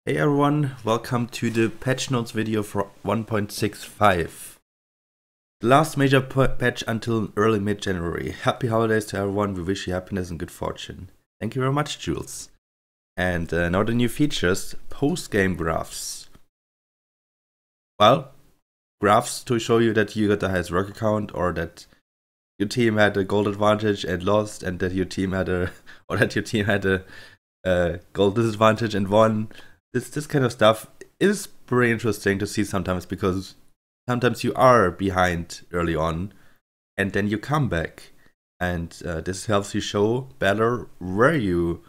Hey everyone, welcome to the patch notes video for 1.65. The last major patch until early mid-January. Happy holidays to everyone, we wish you happiness and good fortune. Thank you very much, Jules. And now the new features, post-game graphs. Well, graphs to show you that you got the highest worker count, or that your team had a gold advantage and lost, and that your team had a gold disadvantage and won. This kind of stuff is pretty interesting to see sometimes, because sometimes you are behind early on and then you come back, and this helps you show better where you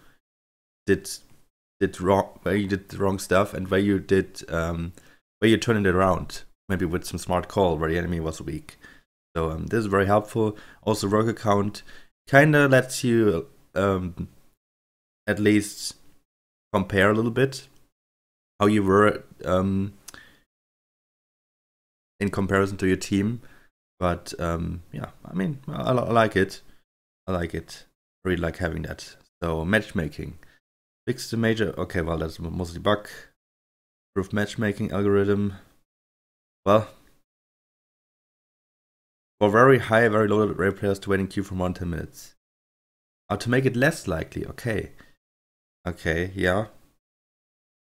did wrong stuff, and where you turned it around, maybe with some smart call where the enemy was weak. So this is very helpful. Also, worker count kind of lets you at least compare a little bit how you were in comparison to your team. But yeah, I mean, I like it. I really like having that. So matchmaking. Fix the major, okay, well, that's mostly bug. Improve matchmaking algorithm. Well, for very high, very low rate players to wait in queue for more than 10 minutes. To make it less likely, okay. Okay, yeah.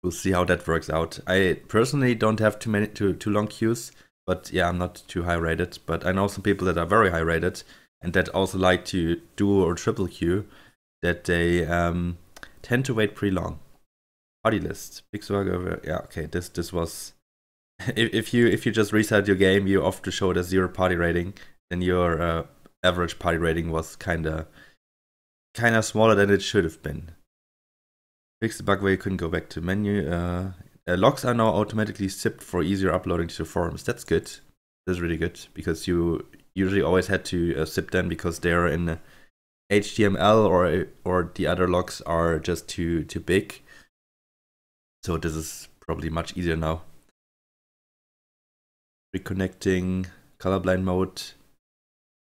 We'll see how that works out. I personally don't have too long queues, but yeah, I'm not too high rated. But I know some people that are very high rated and that also like to duo or triple queue, that they tend to wait pretty long. Party list, big swagger. Yeah, okay. This was if you just reset your game, you often show the 0 party rating. Then your average party rating was kinda smaller than it should have been. Fix the bug where you couldn't go back to menu. Logs are now automatically zipped for easier uploading to forums. That's good. That's really good, because you usually always had to zip them because they're in HTML, or the other logs are just too big. So this is probably much easier now. Reconnecting, colorblind mode.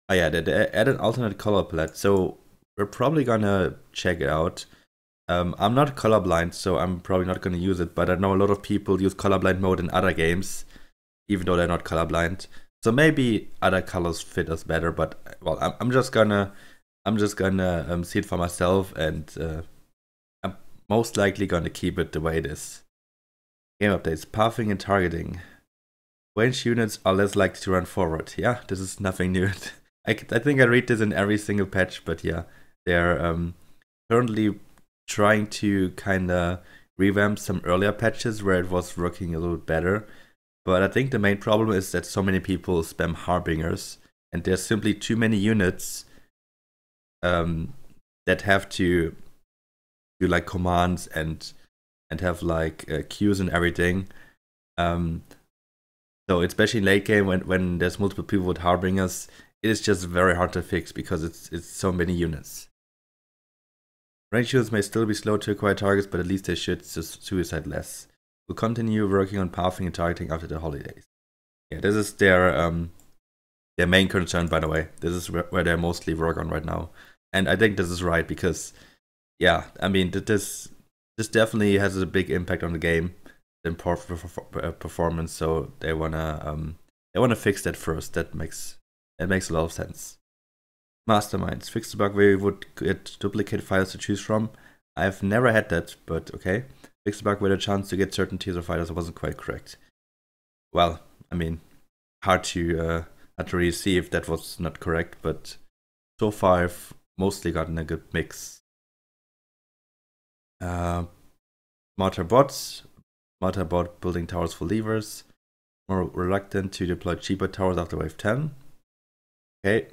Oh yeah, they added alternate color palette, so we're probably gonna check it out. I'm not colorblind, so I'm probably not going to use it, but I know a lot of people use colorblind mode in other games, even though they're not colorblind. So maybe other colors fit us better, but well, I'm just gonna see it for myself, and I'm most likely gonna keep it the way it is. Game updates, pathing and targeting. Ranged units are less likely to run forward. Yeah, this is nothing new. I think I read this in every single patch, but yeah, they're currently trying to kind of revamp some earlier patches where it was working a little bit better. But I think the main problem is that so many people spam harbingers, and there's simply too many units that have to do like commands and have like queues and everything. So especially in late game, when there's multiple people with harbingers, it is just very hard to fix because it's so many units. Range units may still be slow to acquire targets, but at least they should suicide less. We'll continue working on pathing and targeting after the holidays. Yeah, this is their main concern, by the way. This is where they mostly work on right now. And I think this is right, because yeah, I mean, this definitely has a big impact on the game, the performance. So they wanna fix that first. That makes a lot of sense. Masterminds, fix the bug where you would get duplicate files to choose from. I've never had that, but okay. Fix the bug where the chance to get certain tiers of fighters wasn't quite correct. Well, I mean, hard to really see if that was not correct, but so far I've mostly gotten a good mix. Smarter bots, smarter bot building towers for levers, more reluctant to deploy cheaper towers after wave 10. Okay.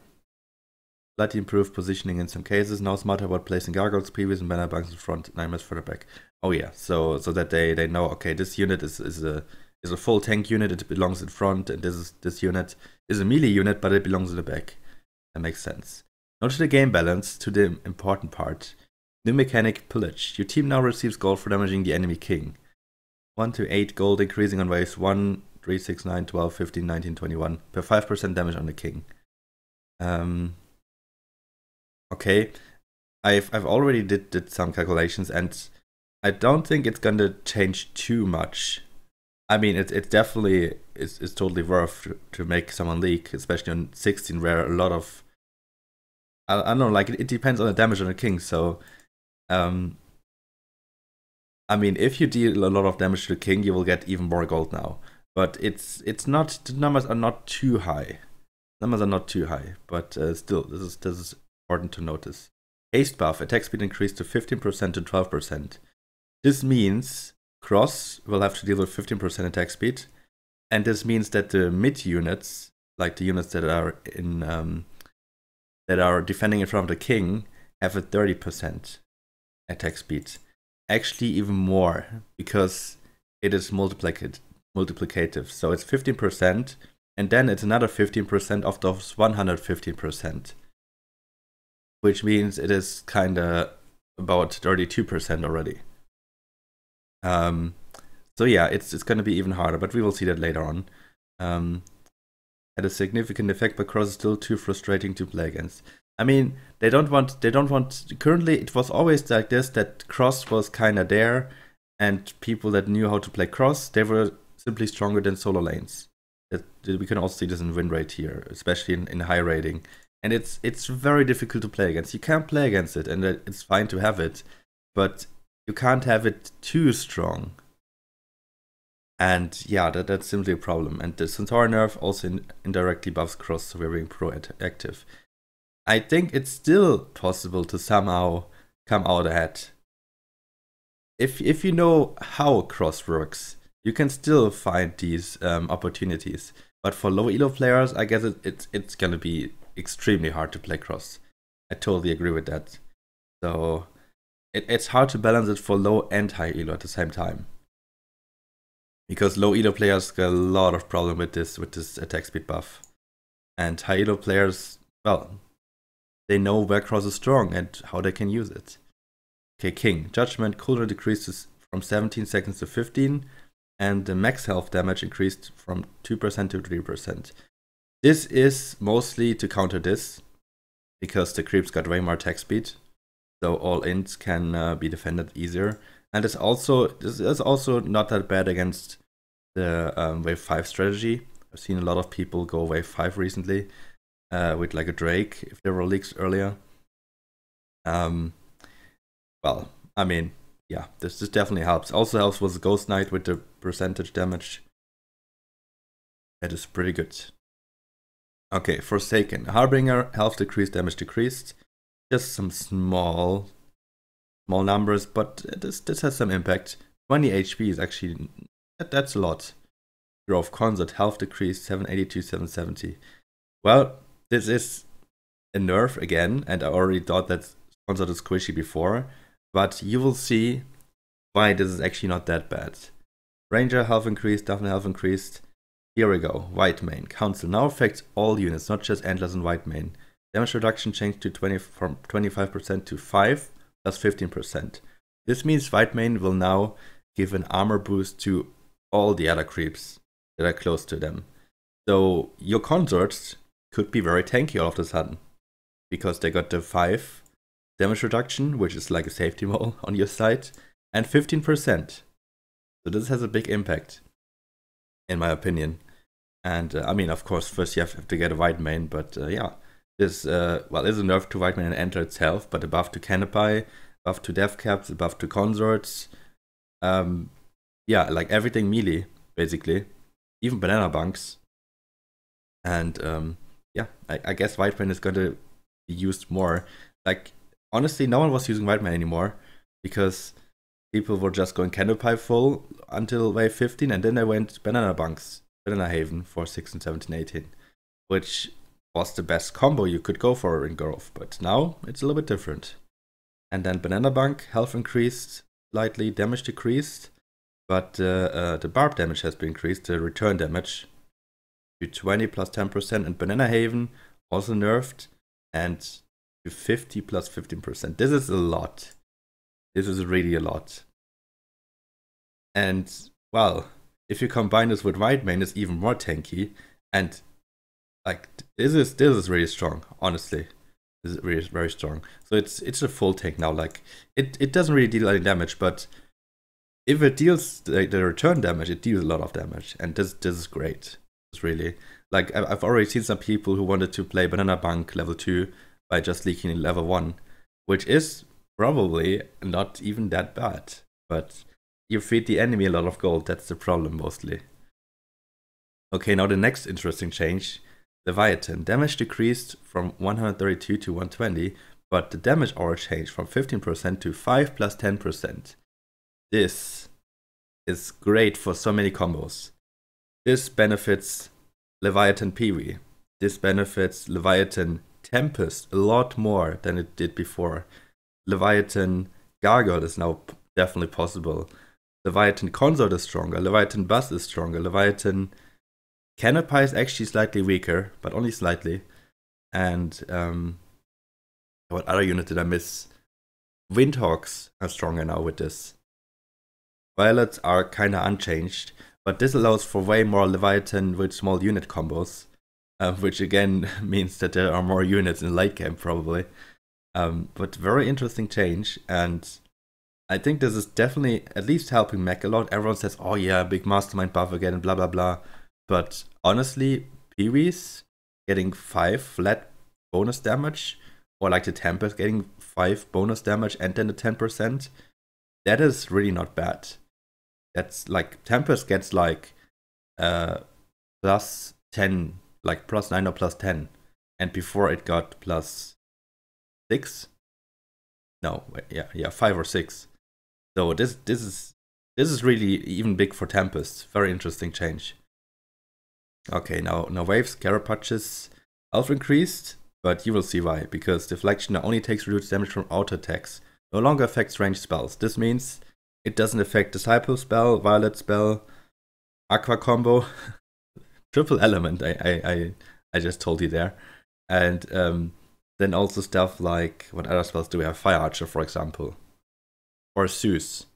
Slightly improved positioning in some cases. Now smarter about placing gargoyles, previous and banner bunks in front, 9 meters further back. Oh yeah, so that they know, okay, this unit is a full tank unit, it belongs in front, and this unit is a melee unit, but it belongs in the back. That makes sense. Now to the game balance, to the important part. New mechanic, pillage. Your team now receives gold for damaging the enemy king. 1 to 8 gold, increasing on waves 1, 3, 6, 9, 12, 15, 19, 21 per 5% damage on the king. Okay, I've already did some calculations, and I don't think it's gonna change too much. I mean, it definitely is totally worth to make someone leak, especially on 16, where a lot of I don't know, like it depends on the damage on the king. So, I mean, if you deal a lot of damage to the king, you will get even more gold now. But it's not, the numbers are not too high. Numbers are not too high, but still, this is important to notice. Haste buff, attack speed increased to 15% to 12%. This means Cross will have to deal with 15% attack speed, and this means that the mid units, like the units that are in that are defending in front of the king, have a 30% attack speed. Actually, even more, because it is multiplicative. So it's 15%, and then it's another 15% of those 115%, which means it is kind of about 32% already. So yeah, it's going to be even harder, but we will see that later on. Had a significant effect, but Cross is still too frustrating to play against. I mean, they don't want. Currently, it was always like this, that Cross was kind of there, and people that knew how to play Cross, they were simply stronger than solo lanes. We can also see this in win rate here, especially in high rating. And it's very difficult to play against. You can't play against it, and it's fine to have it, but you can't have it too strong. And yeah, that's simply a problem. And the Centaur nerf also indirectly buffs Cross, so we're being proactive. I think it's still possible to somehow come out ahead. If you know how Cross works, you can still find these opportunities. But for low elo players, I guess it's gonna be extremely hard to play Cross. I totally agree with that. So it's hard to balance it for low and high elo at the same time, because low elo players got a lot of problem with this attack speed buff, and high elo players, well, they know where Cross is strong and how they can use it. Okay, King. Judgment cooldown decreases from 17 seconds to 15, and the max health damage increased from 2% to 3%. This is mostly to counter this, because the creeps got way more attack speed, so all ints can be defended easier. And this is also not that bad against the wave 5 strategy. I've seen a lot of people go wave 5 recently with like a Drake, if there were leaks earlier. Well, I mean, yeah, this definitely helps. Also helps with the Ghost Knight with the percentage damage. That is pretty good. Okay, Forsaken. Harbinger, health decreased, damage decreased. Just some small numbers, but this has some impact. 20 HP is actually, that's a lot. Growth Consort, health decreased, 780 to 770. Well, this is a nerf again, and I already thought that Consort is squishy before, but you will see why this is actually not that bad. Ranger health increased, Daphne health increased. Here we go, White Mane. Council now affects all units, not just Antlers and White Mane. Damage reduction changed to from 25% to 5 plus 15%. This means White Mane will now give an armor boost to all the other creeps that are close to them. So your consorts could be very tanky all of a sudden, because they got the 5 damage reduction, which is like a safety wall on your side, and 15%. So this has a big impact, in my opinion. And I mean, of course, first you have to get a White Mane, but yeah. This, well, is a nerf to White Mane and Antler itself, but a buff to Canopy, buff to Death Caps, a buff to Consorts. Yeah, like everything melee, basically. Even Banana Bunks. And yeah, I guess White Mane is going to be used more. Like, honestly, no one was using White Mane anymore, because people were just going Canopy full until wave 15, and then they went Banana Bunks, Banana Haven for 16, 17, 18, which was the best combo you could go for in growth, but now it's a little bit different. And then Banana Bunk, health increased slightly, damage decreased, but the barb damage has been increased, the return damage to 20 plus 10%, and Banana Haven also nerfed, and to 50 plus 15%. This is a lot. This is really a lot. And, well, if you combine this with White Mane, it's even more tanky, and like, this is really strong, honestly. This is really very strong. So it's a full tank now. Like, it doesn't really deal any damage, but if it deals the return damage, it deals a lot of damage, and this is great. It's really like I've already seen some people who wanted to play Banana Bank level 2 by just leaking in level 1, which is probably not even that bad. But you feed the enemy a lot of gold. That's the problem mostly. Okay, now the next interesting change. Leviathan. Damage decreased from 132 to 120, but the damage aura changed from 15% to 5 plus 10%. This is great for so many combos. This benefits Leviathan Peewee. This benefits Leviathan Tempest a lot more than it did before. Leviathan Gargoyle is now definitely possible. Leviathan Consort is stronger. Leviathan Buzz is stronger. Leviathan Canopy is actually slightly weaker, but only slightly. And what other unit did I miss? Windhawks are stronger now with this. Violets are kinda unchanged, but this allows for way more Leviathan with small unit combos, which again means that there are more units in late game probably. But very interesting change, and I think this is definitely at least helping mech a lot. Everyone says, oh yeah, big mastermind buff again, blah blah blah. But honestly, Peewees getting 5 flat bonus damage, or like the Tempest getting 5 bonus damage and then the 10%, that is really not bad. That's like, Tempest gets like plus 10, like plus 9 or plus 10. And before it got plus 6? No, yeah, 5 or 6. So this is really even big for Tempest. Very interesting change. Okay, now Waves, Carapaces, also increased, but you will see why. Because Deflection only takes reduced damage from auto attacks. No longer affects ranged spells. This means it doesn't affect Disciple spell, Violet spell, Aqua combo, triple element. I just told you there, and then also stuff like, what other spells do we have? Fire Archer, for example, or Zeus.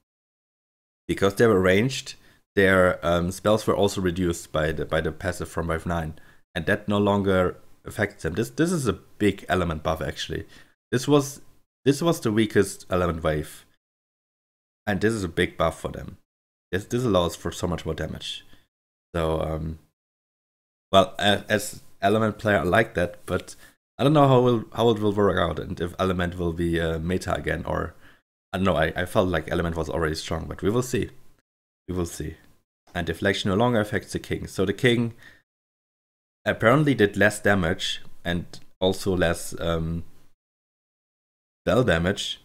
Because they were ranged, their spells were also reduced by the passive from wave 9, and that no longer affects them. This is a big element buff actually. This was the weakest element wave, and this is a big buff for them. This allows for so much more damage. So well, as element player I like that, but I don't know how it will work out, and if element will be meta again, or I don't know. I felt like element was already strong, but we will see. We will see. And Deflection no longer affects the king. So the king apparently did less damage and also less spell damage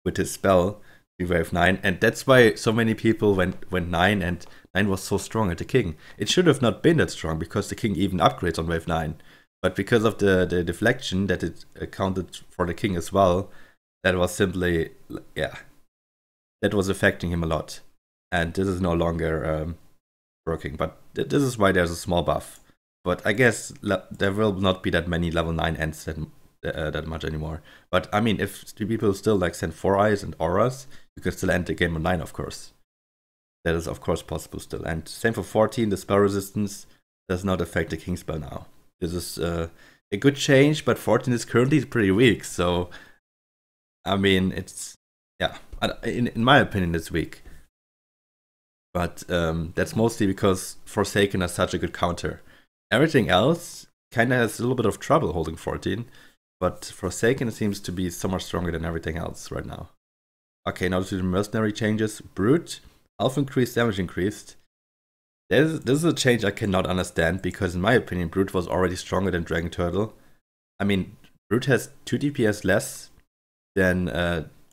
with his spell in wave 9, and that's why so many people went 9, and 9 was so strong at the king. It should have not been that strong because the king even upgrades on wave 9, but because of the deflection that it accounted for the king as well, that was simply, yeah, that was affecting him a lot. And this is no longer working, but this is why there's a small buff. But I guess there will not be that many level 9 ends that much anymore. But I mean, if people still like send 4 eyes and auras, you can still end the game on 9, of course. That is of course possible still. And same for 14, the spell resistance does not affect the king spell now. This is a good change, but 14 is currently pretty weak, so I mean, it's, yeah, in my opinion, it's weak. But that's mostly because Forsaken has such a good counter. Everything else kind of has a little bit of trouble holding 14, but Forsaken seems to be so much stronger than everything else right now. Okay, now to the Mercenary changes. Brute, health increased, damage increased. This is a change I cannot understand, because in my opinion, Brute was already stronger than Dragon Turtle. I mean, Brute has 2 DPS less than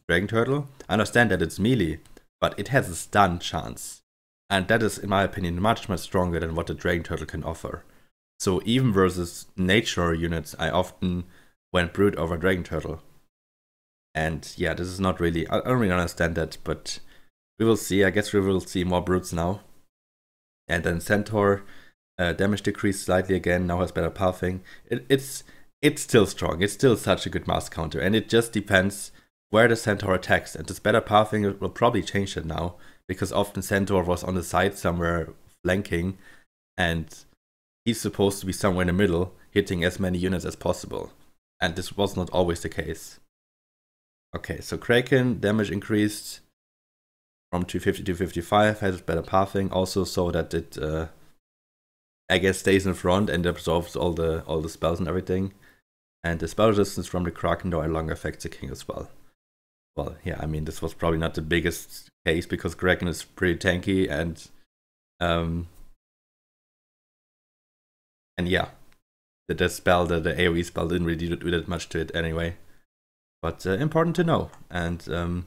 Dragon Turtle. I understand that it's melee, but it has a stun chance. And that is, in my opinion, much stronger than what the Dragon Turtle can offer. So even versus nature units, I often went Brute over Dragon Turtle. And yeah, this is not really, I don't really understand that, but we will see. I guess we will see more Brutes now. And then Centaur, damage decreased slightly again, now has better pathing. It's still strong, it's still such a good mass counter, and it just depends where the Centaur attacks. And this better pathing will probably change that now, because often Centaur was on the side somewhere flanking, and he's supposed to be somewhere in the middle, hitting as many units as possible. And this was not always the case. Okay, so Kraken, damage increased. from 250 to 55 has better pathing, also so that it I guess stays in front and absorbs all the spells and everything. And the spell resistance from the Kraken no longer affects the King as well. Well, yeah, I mean, this was probably not the biggest case because Kraken is pretty tanky and yeah, the spell, the AoE spell didn't really do that much to it anyway. But important to know. And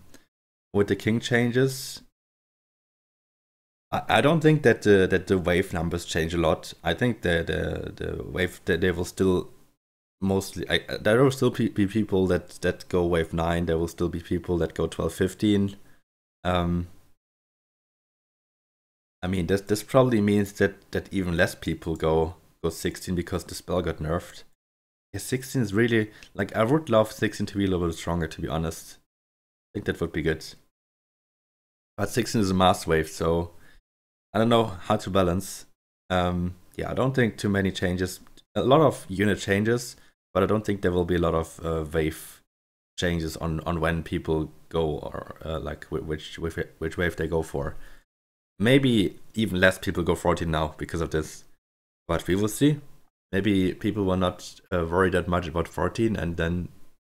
with the King changes, I don't think that the wave numbers change a lot. I think the wave that they will still mostly there will still be people that go wave 9. There will still be people that go 12, 15. I mean, this probably means that even less people go 16 because the spell got nerfed. Yeah, 16 is really, like, I would love 16 to be a little bit stronger, to be honest. I think that would be good. But 16 is a mass wave, so I don't know how to balance. Yeah, I don't think too many changes. A lot of unit changes, but I don't think there will be a lot of wave changes on when people go, or like which wave they go for. Maybe even less people go 14 now because of this, but we will see. Maybe people will not worry that much about 14, and then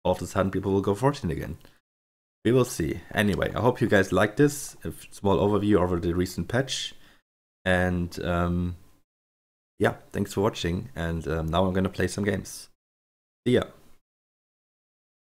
all of a sudden people will go 14 again. We will see. Anyway, I hope you guys like this, a small overview over the recent patch. And yeah, thanks for watching, and now I'm gonna play some games. See ya.